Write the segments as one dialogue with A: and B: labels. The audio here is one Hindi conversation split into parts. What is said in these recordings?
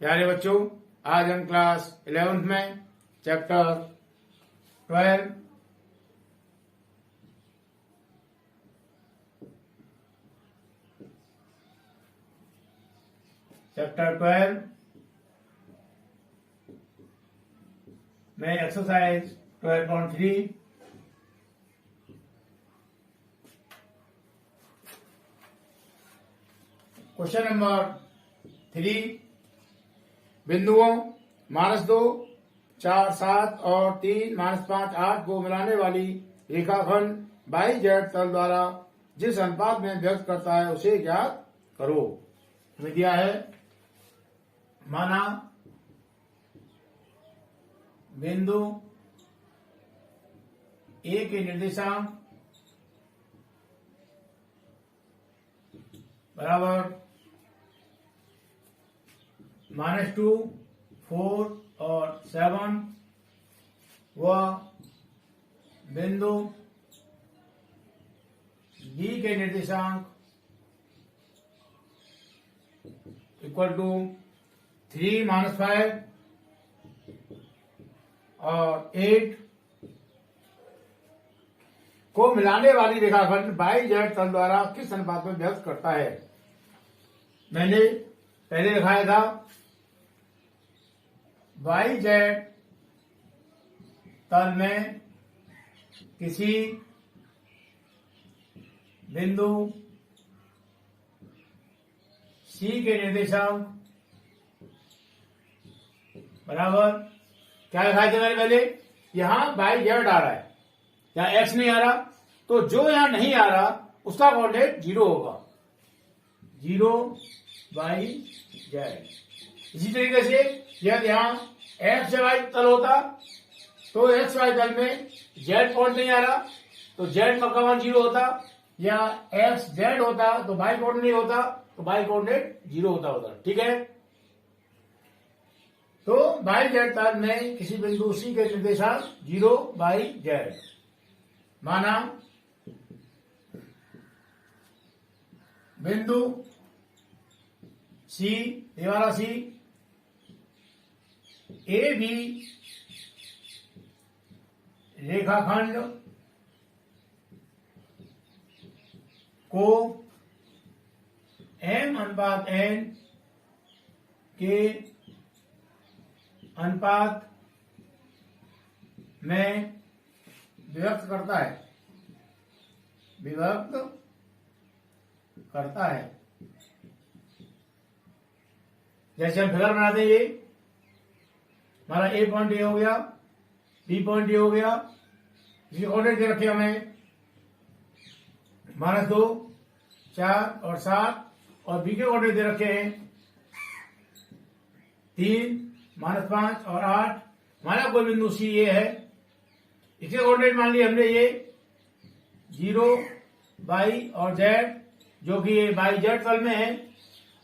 A: प्यारे बच्चों, आज हम क्लास 11th में चैप्टर 12 में एक्सरसाइज 12.3 क्वेश्चन नंबर 3 बिंदुओं -2, 4, 7 और 3, -5, 8 को मिलाने वाली रेखाखंड YZ तल द्वारा जिस अनुपात में व्यक्त करता है उसे ज्ञात करो। हमें दिया है, माना बिंदु ए के निर्देशांक बराबर -2, 4 और 7 व बिंदु बी के निर्देशांक इक्वल टू 3, -5 और 8 को मिलाने वाली रेखाखंड YZ तल द्वारा किस अनुपात में व्यक्त करता है। मैंने पहले दिखाया था YZ तल में किसी बिंदु C के निर्देशांक बराबर क्या दिखाया था मैंने पहले, यहां YZ आ रहा है, यहां X नहीं आ रहा, तो जो यहां नहीं आ रहा उसका कोऑर्डिनेट 0 होगा, 0 YZ। इसी तरीके से यदि यहाँ X Y तल होता तो X Y तल में Z कोऑर्डिनेट नहीं आ रहा तो Z का मान 0 होता, या X Z होता तो Y कोऑर्डिनेट नहीं होता तो Y कोऑर्डिनेट 0 होता उधर। ठीक है, तो YZ तल में किसी बिंदु C के निर्देशांक 0 YZ। माना बिंदु C, ये वाला C ए बी रेखाखंड को M/N के अनुपात में विभक्त करता है, जैसे हम फिगर बनाते हैं, ये हमारा A पॉइंट ये हो गया, B पॉइंट ये हो गया, जिसके कोऑर्डिनेट दे रखे हमें -2, 4 और 7, और B के कोऑर्डिनेट दे रखे हैं 3, -5 और 8। हमारा कोई बिंदु C ये है, इसके कोऑर्डिनेट मान लिए हमने ये 0 Y और Z, जो कि ये YZ तल में है,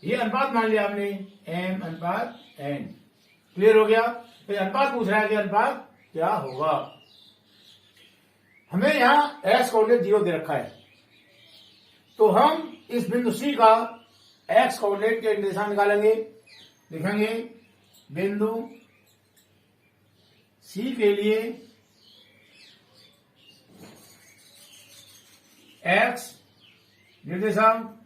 A: ये अनुपात मान लिया हमने M/N। क्लियर हो गया। तो अनुपात पूछ रहा है कि अनुपात क्या होगा। हमें यहां X कोऑर्डिनेट 0 दे रखा है, तो हम इस बिंदु C का X कोऑर्डिनेट के निर्देशांक निकालेंगे। लिखेंगे बिंदु C के लिए X निर्देशांक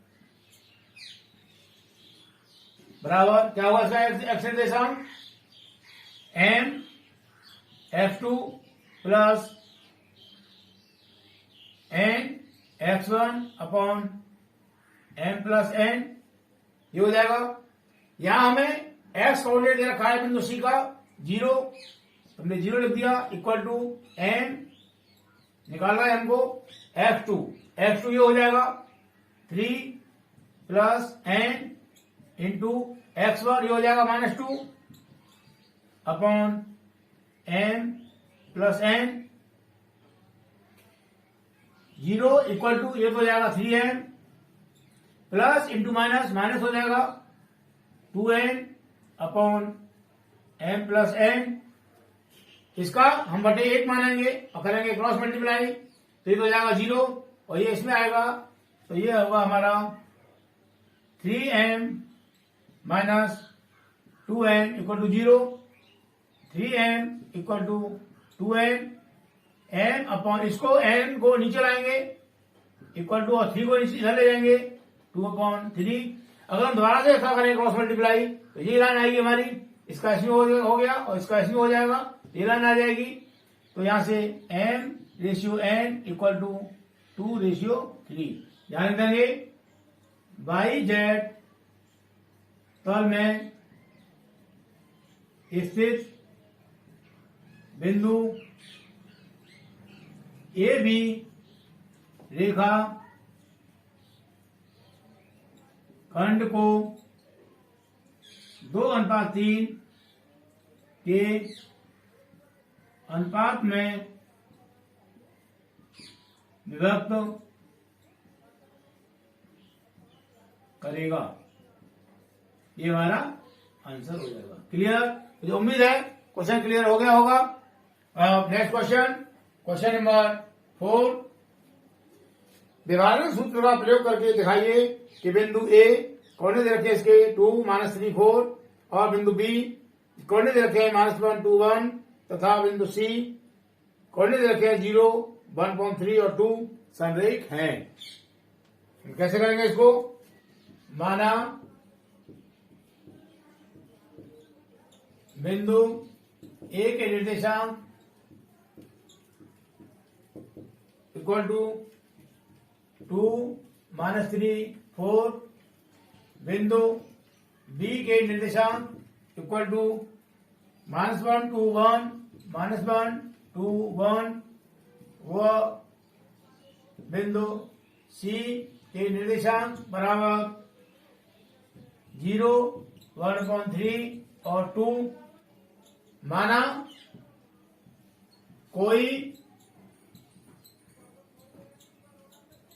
A: बराबर क्या होगा इसका X निर्देशांक M F2 plus N X1 upon M plus N, ये हो जाएगा। यहां हमें X कोऑर्डिनेट दे रखा है बिंदु C का 0, हमने 0 लिख दिया, इक्वल टू M निकालना है हमको F2 ये हो जाएगा 3 प्लस N इंटू X1, ये हो जाएगा -2 upon M plus N, 0 equal to ये तो हो जाएगा 3M प्लस इंटू माइनस हो जाएगा 2N upon M plus N। इसका हम बटे 1 मानेंगे और करेंगे क्रॉस मल्टीप्लाई, तो ये हो जाएगा 0 और ये इसमें आएगा, तो ये होगा हमारा 3m minus 2n equal to 0, 3n equal to 2n, n upon इसको n को नीचे लाएंगे इक्वल टू, और 3 को नीचे इधर ले जाएंगे 2/3। अगर हम दोबारा से ऐसा करें क्रॉस मल्टीप्लाई तो ये लाइन आएगी हमारी, इसका इसमें हो गया और इसका इसमें हो जाएगा, ये लाइन आ जाएगी। तो यहां से m/n इक्वल टू 2/3। ध्यान देंगे वाई जेड तल में स्थित बिंदु ए बी रेखा खंड को 2:3 के अनुपात में विभक्त करेगा। ये हमारा आंसर हो जाएगा। क्लियर? मुझे उम्मीद है क्वेश्चन क्लियर हो गया होगा। नेक्स्ट क्वेश्चन नंबर 4, विभाजन सूत्र का प्रयोग करके दिखाइए कि बिंदु ए कोऑर्डिनेट रखे इसके 2, -3, 4 और बिंदु बी कोऑर्डिनेट रखे -1, 2, 1 तथा बिंदु सी कोऑर्डिनेट रखे 0, 1.3 और 2 संरेख हैं। कैसे करेंगे इसको? माना बिंदु ए के निर्देशांक इक्वल टू 2, -3, 4, बिंदु बी के निर्देशांक इक्वल टू -1, 2, 1, -1, 2, 1 व बिंदु सी के निर्देशांक बराबर 0, 1.3 और 2। माना कोई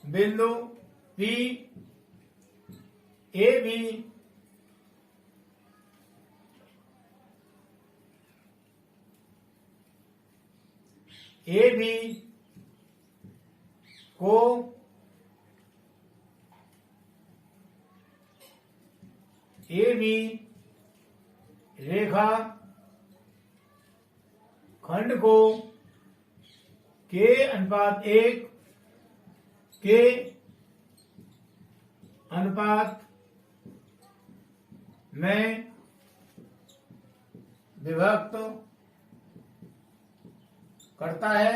A: बिंदु P ए बी को ए बी रेखा खंड को k/1 के अनुपात में विभक्त करता है।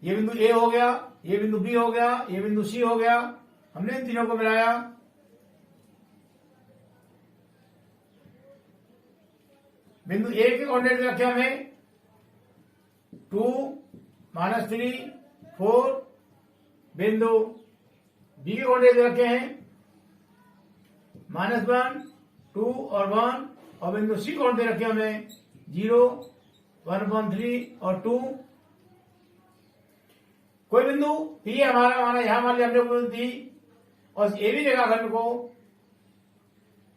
A: ये बिंदु ए हो गया, ये बिंदु बी हो गया, ये बिंदु सी हो गया। हमने इन तीनों को मिलाया। बिंदु ए के कोऑर्डिनेट रखे हमें 2, -3, 4। बिंदु बी के कोऑर्डिनेट रखे हैं -1, 2 और 1। और बिंदु सी कोऑर्डिनेट रखे हमें 0, 1.3 और 2। कोई बिंदु पी हमारा माना यहां मान लिया हमने बिंदु दी, और ए बी रेखाखंड को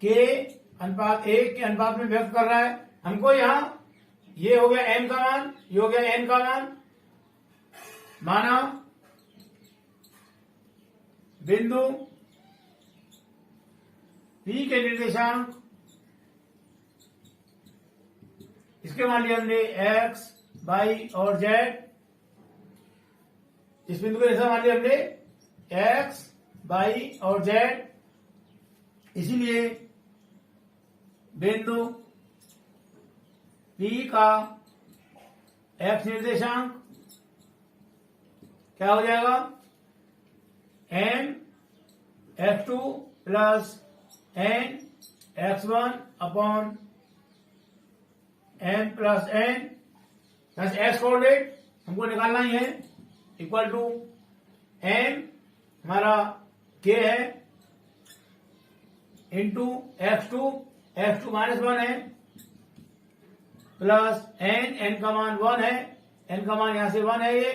A: k/1 के अनुपात में व्यक्त कर रहा है। हमको यहां ये हो गया m का मान, ये हो गया n का मान। माना बिंदु P के निर्देशांक इसके मान लिया हमने x, y और z। इस बिंदु के निर्देशांक मान लिया हमने x, y और z। इसीलिए बिंदु P का x निर्देशांक क्या हो जाएगा? n x2 plus n x1 upon n plus n plus x coordinate हमको निकालना ही है इक्वल टू n हमारा k है इंटू x2 -1 है प्लस n का मान 1 है, n का मान यहां से 1 है ये,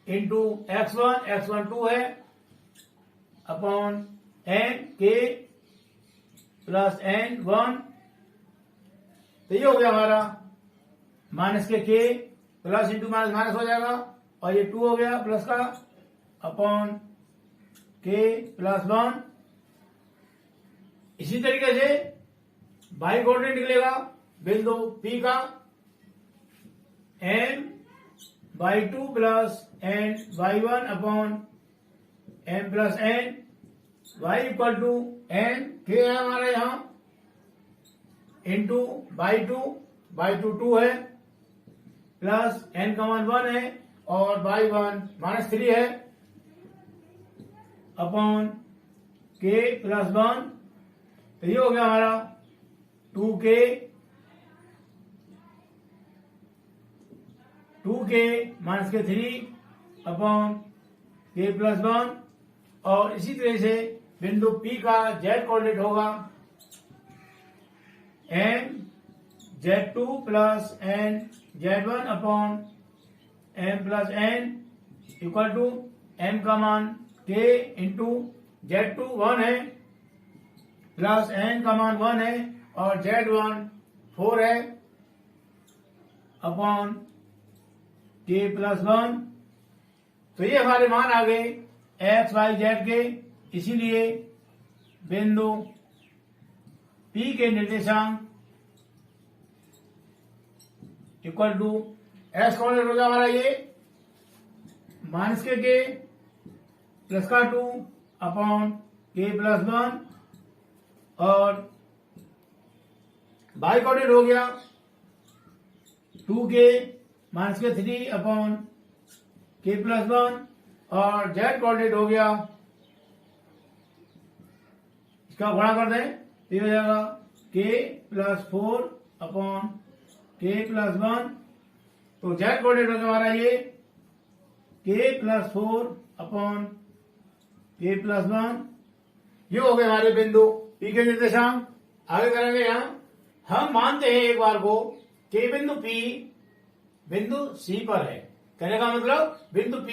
A: इंटू x1 2 है upon n k plus n 1। तो ये हो गया हमारा माइनस के प्लस इंटू माइनस हो जाएगा, और ये 2 हो गया प्लस का अपॉन k प्लस 1 इसी तरीके से बाई कोऑर्डिनेट निकलेगा बिंदु P का m/2 plus n/1 upon m plus n, y equal to n के है हमारा यहाँ इंटू बाई टू 2 है प्लस n का मान 1 है और बाई 1 -3 है अपॉन k प्लस 1, तो ये हो गया हमारा 2k -3 अपॉन k प्लस 1। और इसी तरह से बिंदु P का z कोऑर्डिनेट होगा m/z2 plus n/z1 upon m plus n equal to m का मान k इंटू z2 1 है प्लस n का मान 1 है और z1 4 है अपॉन k प्लस 1। तो ये हमारे मान आ गए x y z के। इसीलिए बिंदु P के निर्देशांक इक्वल टू x कोऑर्डिनेट हो गया हमारा ये माइनस के प्लस का 2 अपॉन k प्लस 1 और y कोऑर्डिनेट हो गया 2k माइनस के 3 अपॉन k प्लस 1 और z कोऑर्डिनेट हो गया, इसका गुणा कर दें तो ये हो जाएगा k plus 4 upon k plus 1। तो z कोऑर्डिनेट हो गया हमारा ये k plus 4 upon k plus 1। ये हो गए हमारे बिंदु P के निर्देशांक। आगे करेंगे यहाँ हम मानते हैं एक बार को कि बिंदु P बिंदु C पर है। कहने का मतलब बिंदु P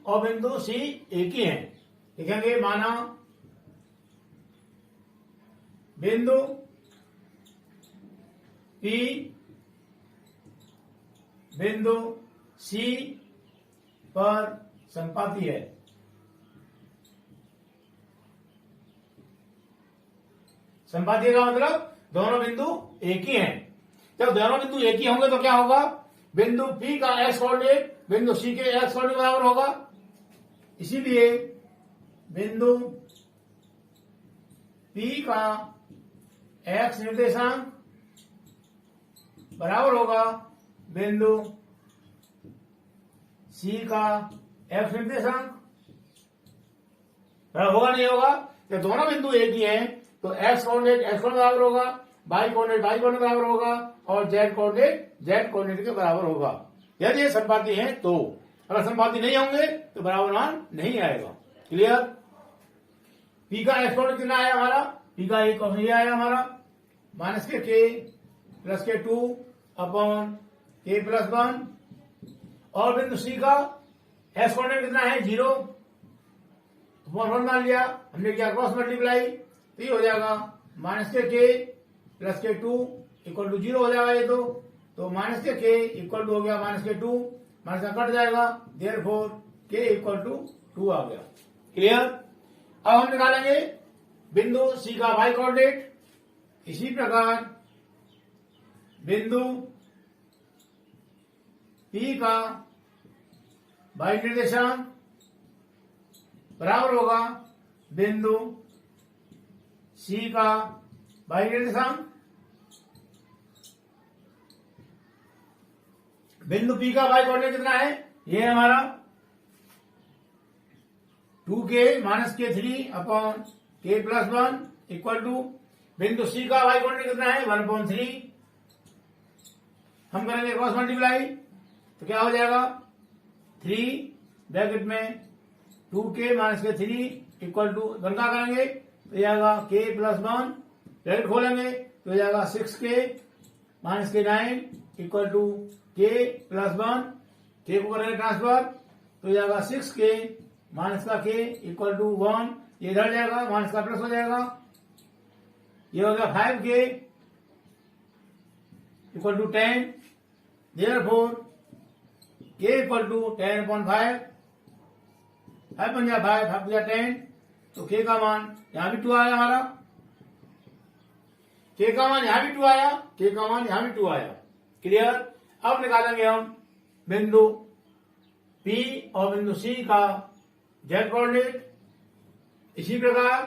A: और बिंदु C एक ही हैं। लिखेंगे माना बिंदु P बिंदु C पर संपाती है। संपाती का मतलब दोनों बिंदु एक ही हैं। जब दोनों बिंदु एक ही होंगे तो क्या होगा, बिंदु P का x कोऑर्डिनेट बिंदु C के x कोऑर्डिनेट बराबर होगा। इसीलिए बिंदु P का x निर्देशांक बराबर होगा बिंदु C का x निर्देशांक। बराबर होगा नहीं होगा, जब दोनों बिंदु एक ही हैं तो x कोऑर्डिनेट x कोऑर्डिनेट बराबर होगा, y कोऑर्डिनेट y कोऑर्डिनेट बराबर होगा और z कोऑर्डिनेट z कोऑर्डिनेट के बराबर होगा यदि ये संपाती हैं तो। अगर संपाती नहीं होंगे तो बराबर मान नहीं आएगा। क्लियर। P का x कोऑर्डिनेट कितना आया हमारा, P का एक ये आया हमारा माइनस के प्लस के 2 अपॉन k प्लस 1 और बिंदु C का x कोऑर्डिनेट कितना है 0 अपॉन 1 मान लिया हमने, किया क्रॉस मल्टीप्लाई तो ये हो जाएगा माइनस के प्लस के 2 इक्वल टू 0 हो जाएगा ये तो माइनस के इक्वल टू हो गया माइनस के 2, माइनस का कट जाएगा देयरफॉर k इक्वल टू 2 आ गया। क्लियर। अब हम निकालेंगे बिंदु C का y कोऑर्डिनेट। इसी प्रकार बिंदु P का y निर्देशांक बराबर होगा बिंदु C का y निर्देशांक। बिंदु P का y कोऑर्डिनेट कितना है, ये है हमारा 2k माइनस के 3 upon k plus 1 equal to बिंदु C का y कोऑर्डिनेट कितना है 1/3। हम करेंगे क्रॉस मल्टीप्लाई तो क्या हो जाएगा 3 ब्रैकेट में 2k माइनस के 3 इक्वल टू 1 का करेंगे तो जाएगा k प्लस 1 ब्रैकेट खोलेंगे तो जाएगा 6k माइनस के 9 equal to k plus 1, k को करेंगे ट्रांसफर तो जाएगा 6k माइनस का k इक्वल टू 1, ये इधर जाएगा माइनस का प्लस हो जाएगा, ये हो गया 5k equal to 10। Therefore k equal to 10/5, 5 पंजा 5, 5 पंजा 10 तो k का मान यहां भी 2 आया हमारा के का मान यहां भी 2 आया, के का मान यहां भी 2 आया। क्लियर। अब निकालेंगे हम बिंदु P और बिंदु C का जेड कोऑर्डिनेट। इसी प्रकार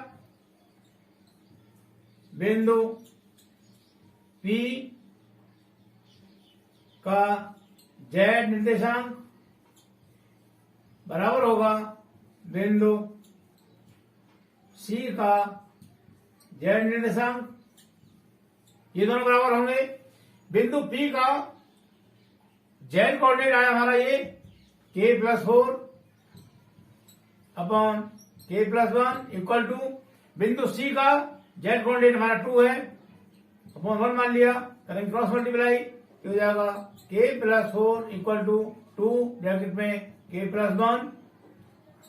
A: बिंदु P का जेड निर्देशांक बराबर होगा बिंदु C का जेड निर्देशांक, ये दोनों बराबर होंगे। बिंदु P का जेड कोऑर्डिनेट आया हमारा ये k+4 upon k+1 equal to बिंदु C का जेड कोऑर्डिनेट हमारा 2 है अपॉन 1 मान लिया, करेंगे क्रॉस मल्टीप्लाई, हो जाएगा k+4 इक्वल टू 2 ब्रैकेट में k+1,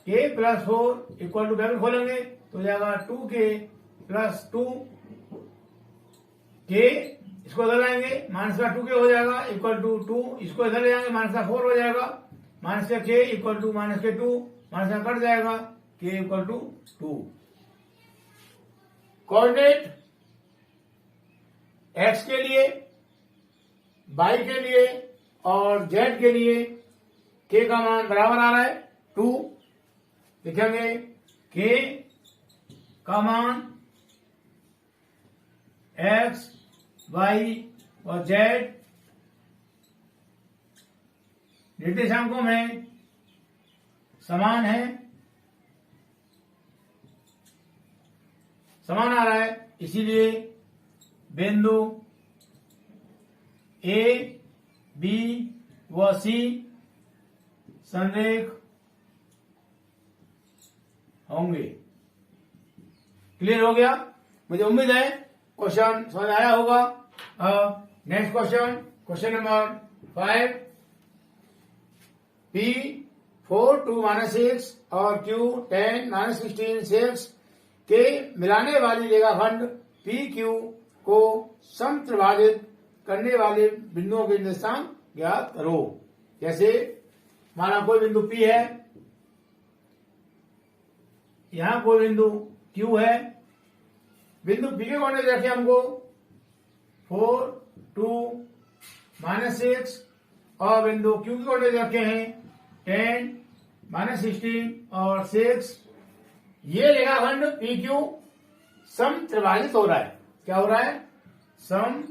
A: k+4 equal to bracket खोलेंगे तो हो जाएगा 2k+2 k, इसको इधर लाएंगे माइनस का 2k हो जाएगा इक्वल टू 2, इसको इधर ले जाएंगे माइनस का 4 हो जाएगा, माइनस का k इक्वल टू माइनस के 2, माइनस का कट जाएगा k equal to 2। Coordinate x के लिए, y के लिए और z के लिए k का मान बराबर आ रहा है 2। लिखेंगे k का मान x, y और z निर्देशांकों में समान है, समान आ रहा है, इसीलिए बिंदु A, B व C संरेख होंगे। क्लियर हो गया? मुझे उम्मीद है क्वेश्चन समझ आया होगा। Next question, question number 5, P 4 2 -6 और Q 10 -16 6 के मिलाने वाली रेखाखंड PQ को समत्रिभाजित करने वाले बिंदुओं के निर्देशांक ज्ञात करो। जैसे हमारा कोई बिंदु P है, यहां कोई बिंदु Q है, बिंदु P के कोऑर्डिनेट रखे हमको 4 2 -6 और बिंदु Q के कोऑर्डिनेट रखे हैं 10 -16 और 6। ये रेखाखंड PQ समत्रिभाजित हो रहा है। क्या हो रहा है? समत्रिभाजित।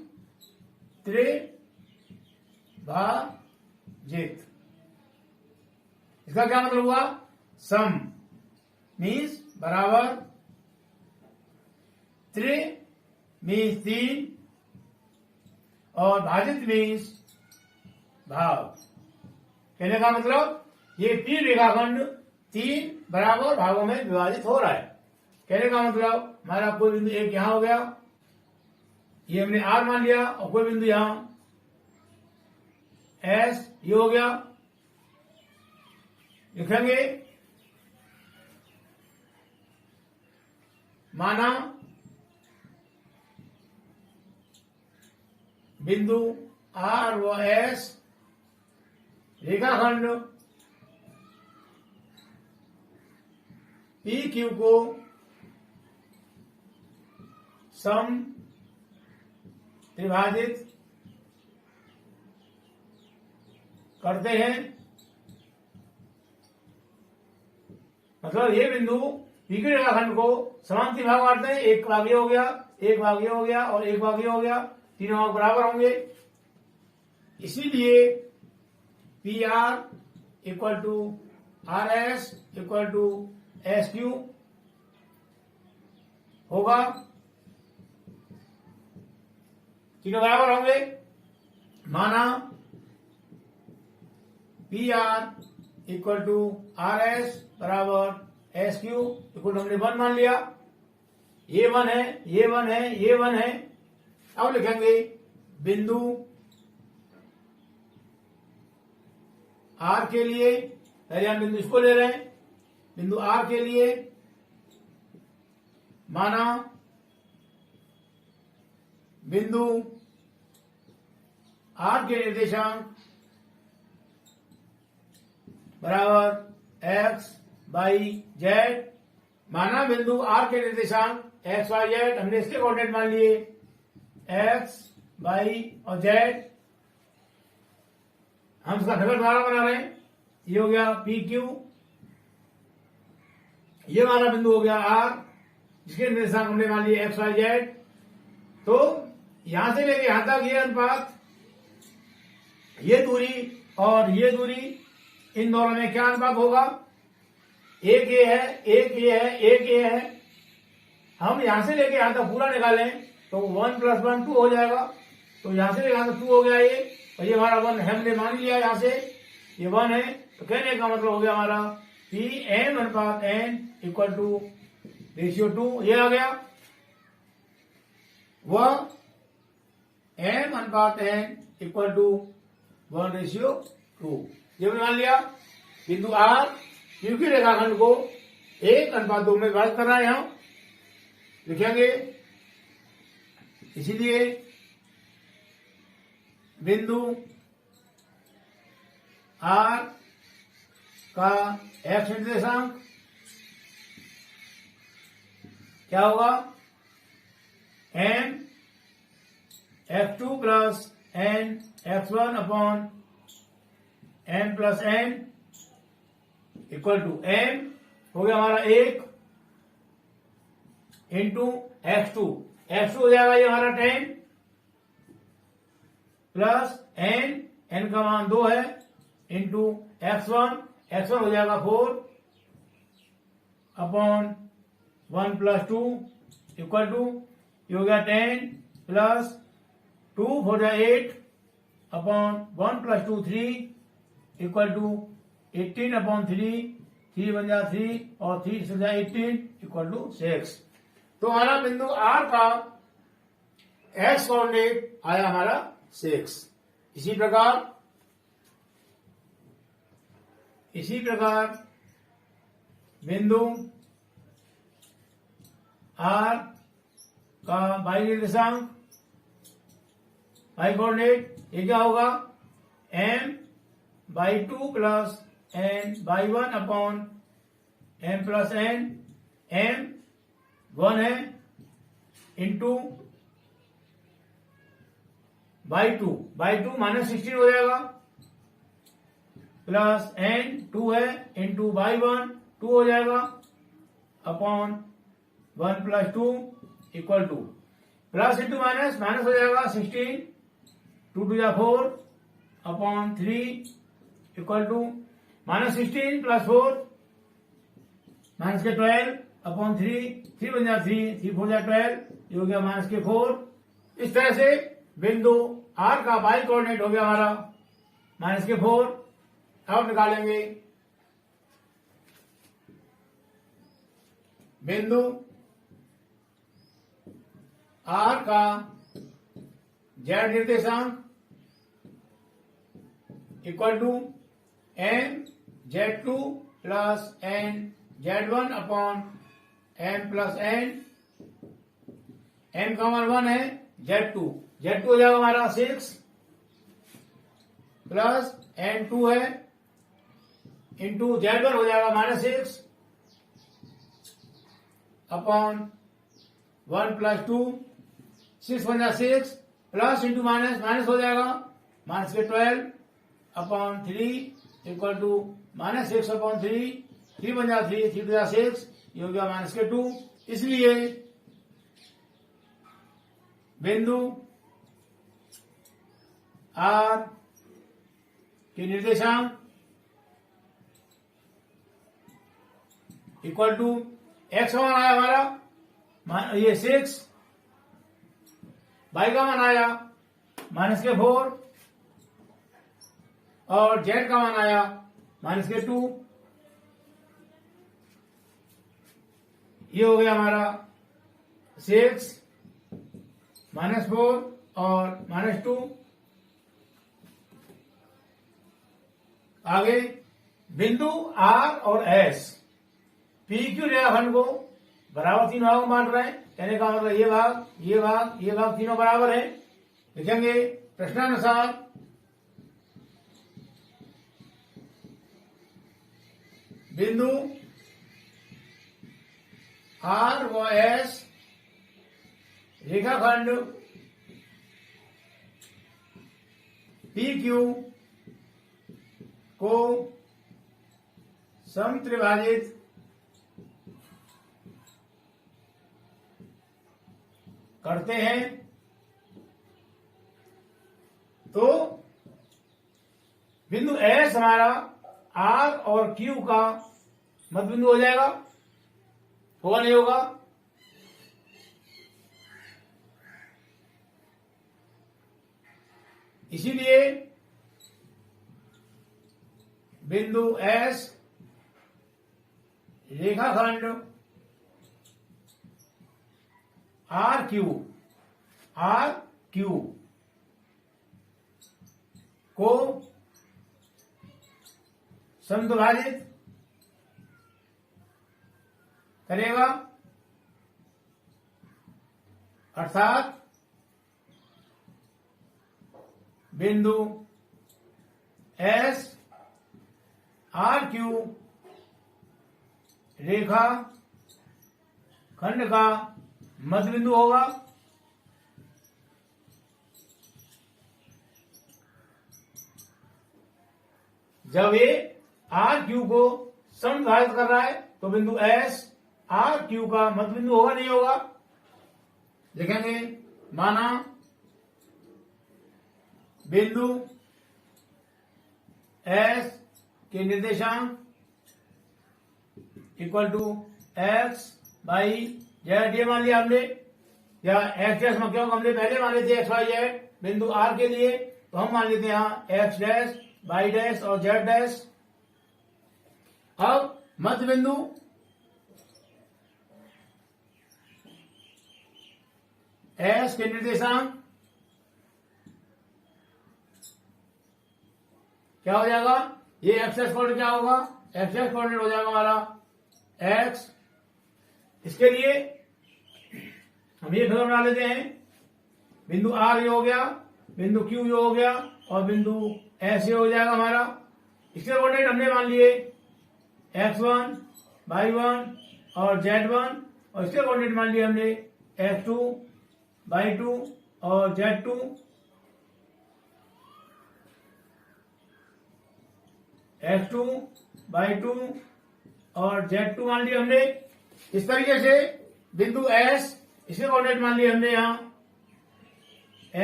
A: इसका क्या मतलब हुआ? सम मीन्स बराबर, त्रि मीन्स 3 और भाजित मीन्स भाग। कहने का मतलब ये P रेखाखंड 3 बराबर भागों में विभाजित हो रहा है। कहने का मतलब हमारा कोई बिंदु एक यहां हो गया, ये हमने R मान लिया, और कोई बिंदु यहां S ये हो गया। लिखेंगे माना बिंदु R व S रेखाखंड PQ को समत्रिभाजित करते हैं। मतलब ये बिंदु P के रेखाखंड को समान 3 भाग बांटते हैं, एक भाग ये हो गया, एक भाग ये हो गया और एक भाग ये हो गया, तीनों भाग बराबर होंगे। इसीलिए PR equal to RS equal to SQ होगा, तीनों बराबर होंगे। माना PR इक्वल टू RS बराबर SQ इक्वल टू हमने 1 मान लिया, ये 1 है, ये 1 है, ये 1 है। अब लिखेंगे बिंदु R के लिए, पहले हम बिंदु इसको ले रहे हैं, बिंदु R के लिए माना बिंदु R के निर्देशांक बराबर x y z। माना बिंदु R के निर्देशांक x y z, हमने इसके कोऑर्डिनेट मान लिए एक्स वाई और जेड, हम इसका फिगर द्वारा बना रहे हैं। ये हो गया पी क्यू, ये वाला बिंदु हो गया आर, जिसके निर्देशांक हमने मान लिए एक्स वाई जेड। तो यहां से लेके यहां तक ये अनुपात, ये दूरी और ये दूरी, इन दोनों में क्या अनुपात होगा? एक ये है, एक ये है, एक ये है। हम यहां से लेके यहां तक पूरा निकालें तो 1 + 1 2 हो जाएगा। तो यहां से लेके यहां तक 2 हो गया ये, और ये हमारा 1 हमने मान लिया यहां से, ये 1 है। तो कहने का मतलब हो गया हमारा पी एम अनुपात एन इक्वल टू रेशियो 2, ये आ गया। वह एम अनुपात एन इक्वल टू 1:2, ये भी मान लिया। बिंदु आर क्योंकि रेखाखंड को 1:2 में विभाजित कर रहा है, हम लिखेंगे। इसीलिए बिंदु आर का एक्स निर्देशांक क्या होगा? M x2 plus N x1 upon m plus n equal to m हो गया हमारा 1 इंटू x2 हो जाएगा ये हमारा 10 प्लस n का मान 2 है इंटू x1 हो जाएगा 4 अपॉन 1 + 2 इक्वल टू ये हो गया 10 प्लस 2 हो जाए 8 अपॉन 1 + 2 3 इक्वल टू 18 अपॉन 3 बन जाए 3 और 3 से जाए 18 इक्वल टू 6। तो हमारा बिंदु आर का एक्स कोऑर्डिनेट आया हमारा 6। इसी प्रकार बिंदु आर का वाई निर्देशांक, वाई कोऑर्डिनेट, ये क्या होगा? m/2 plus n/1 upon m plus n, m 1 है इंटू (2) -16 हो जाएगा, प्लस n 2 है इंटू (1) 2 हो जाएगा upon 1 + 2 equal to plus into minus हो जाएगा 16 2 2 जा 4 upon 3 equal to -16 plus 4 minus के 12 अपॉन 3 बन जाए 3 4 जा 12, ये हो गया माइनस के 4। इस तरह से बिंदु आर का वाई कोऑर्डिनेट हो गया हमारा माइनस के 4। अब निकालेंगे बिंदु आर का जेड निर्देशांक equal to mz2 plus nz1 upon m plus n, m का मान 1 है, z2 हो जाएगा हमारा 6 प्लस n2 है इंटू z1 हो जाएगा -6 अपॉन 1 + 2 6 बन जाए 6 प्लस इंटू माइनस हो जाएगा माइनस के 12 अपॉन 3 इक्वल टू -6 अपॉन 3 बन जाए 3 2 जा 6, ये हो गया माइनस के 2। इसलिए बिंदु आर के निर्देशांक इक्वल टू एक्स मान आया हमारा ये 6, वाई का मान आया माइनस के 4 और जेड का मान आया माइनस के 2। ये हो गया हमारा 6 -4 और -2। आगे बिंदु आर और एस पी क्यू रेखाखंड को बराबर 3 भागों में बांट रहे हैं। कहने का मतलब ये भाग तीनों बराबर है। लिखेंगे प्रश्नानुसार बिंदु आर व एस रेखाखंड पी क्यू को समत्रिभाजित करते हैं तो बिंदु एस हमारा आर और क्यू का मध्य बिंदु हो जाएगा, होगा नहीं होगा? इसीलिए बिंदु एस रेखाखंड आर क्यू को समद्विभाजित करेगा, अर्थात बिंदु एस आर क्यू रेखा खंड का मध्य बिंदु होगा। जब ये आर क्यू को समद्विभाजित कर रहा है तो बिंदु एस आर क्यू का मध्य बिंदु होगा नहीं होगा? लिखेंगे, माना बिंदु एस के निर्देशांक equal to X by Z, ये मान लिया हमने, या एक्स डैश में क्यों हमने पहले मान लेते एक्स वाई जेड बिंदु आर के लिए, तो हम मान लेते हैं यहां एक्स डैश वाई डैश और जेड डैश। अब मध्य बिंदु एस के निर्देशांक क्या हो जाएगा? ये एक्स एक्स कोऑर्डिनेट क्या होगा? एक्स एक्स कोऑर्डिनेट हो जाएगा हमारा एक्स। इसके लिए हम ये फिगर बना लेते हैं, बिंदु आर ये हो गया, बिंदु क्यू ये हो गया और बिंदु एस ये हो जाएगा हमारा। इसके कोऑर्डिनेट हमने मान लिए x1, y1 और z1, और इसके कोऑर्डिनेट मान लिए हमने x2, y2 और z2। x2, y2 और z2 मान लिए हमने। इस तरीके से बिंदु S, इसके कोऑर्डिनेट मान लिए हमने यहां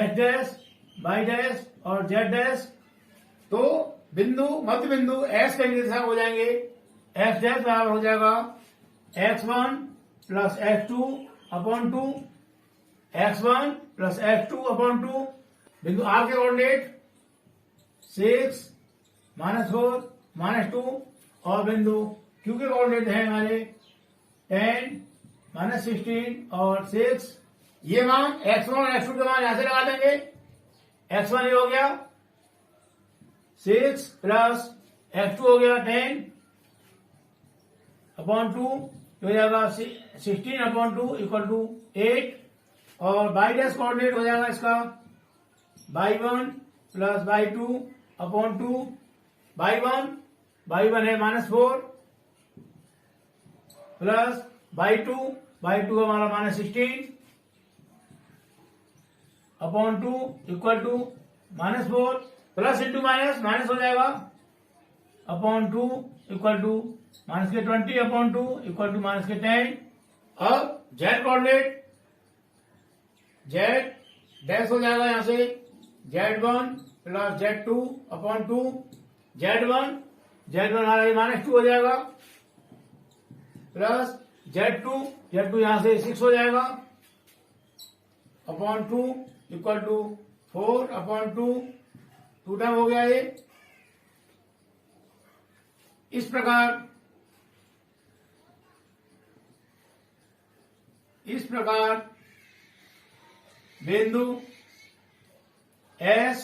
A: x डैश, y डैश और z डैश। तो बिंदु मध्य बिंदु S के निर्देशांक हो जाएंगे x डैश बराबर हो जाएगा x1 plus x2 upon 2, x1 plus x2 upon 2। बिंदु R के कोऑर्डिनेट 6 -4 -2 और बिंदु Q के कोऑर्डिनेट है हमारे 10 -16 और 6। ये मान x1 और x2 के मान यहां से लगा देंगे। x1 ये हो गया 6 प्लस x2 हो गया 10 अपॉन 2, हो जाएगा 16 अपॉन 2 इक्वल टू 8। और y डैश कोऑर्डिनेट हो जाएगा इसका y1 plus y2 upon 2। y1 है -4 प्लस y2 हमारा -16 upon 2 equal to -4 plus into minus हो जाएगा upon 2 equal to -20 upon 2 equal to -10। अब जेड कोऑर्डिनेट जेड डैश हो जाएगा यहां से z1 plus z2 upon 2। z1 हमारा -2 हो जाएगा प्लस z2 यहां से 6 हो जाएगा upon 2 equal to 4 upon 2 time हो गया ये। इस प्रकार बिंदु S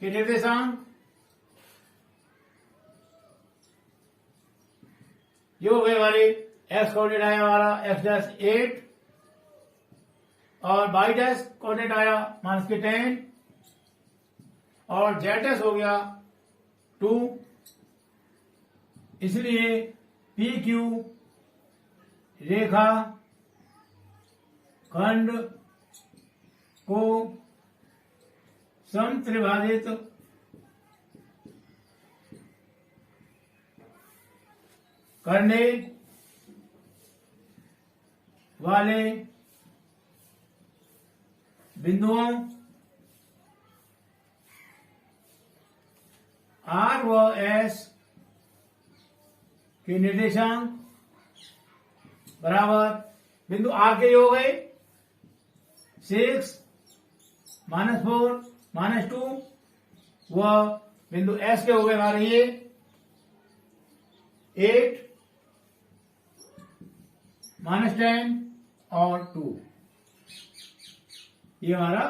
A: के निर्देशांक ये हो गए हमारे एक्स कोऑर्डिनेट आया हमारा x डैश 8 और y डैश कोऑर्डिनेट आया -10 और z डैश हो गया 2। इसलिए पी क्यू रेखा खंड को समत्रिभाजित करने वाले बिंदुओं R व S के निर्देशांक बराबर बिंदु R के हो गए 6 -4 -2 व बिंदु S के हो गए हमारे ये 8 -10 और 2। ये हमारा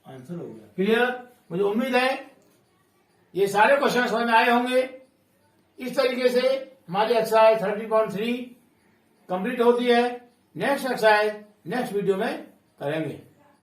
A: आंसर हो गया। क्लियर? मुझे उम्मीद है ये सारे क्वेश्चन समझ में आए होंगे। इस तरीके से हमारी एक्सरसाइज 30.3 कंप्लीट होती है। नेक्स्ट एक्सरसाइज नेक्स्ट वीडियो में करेंगे।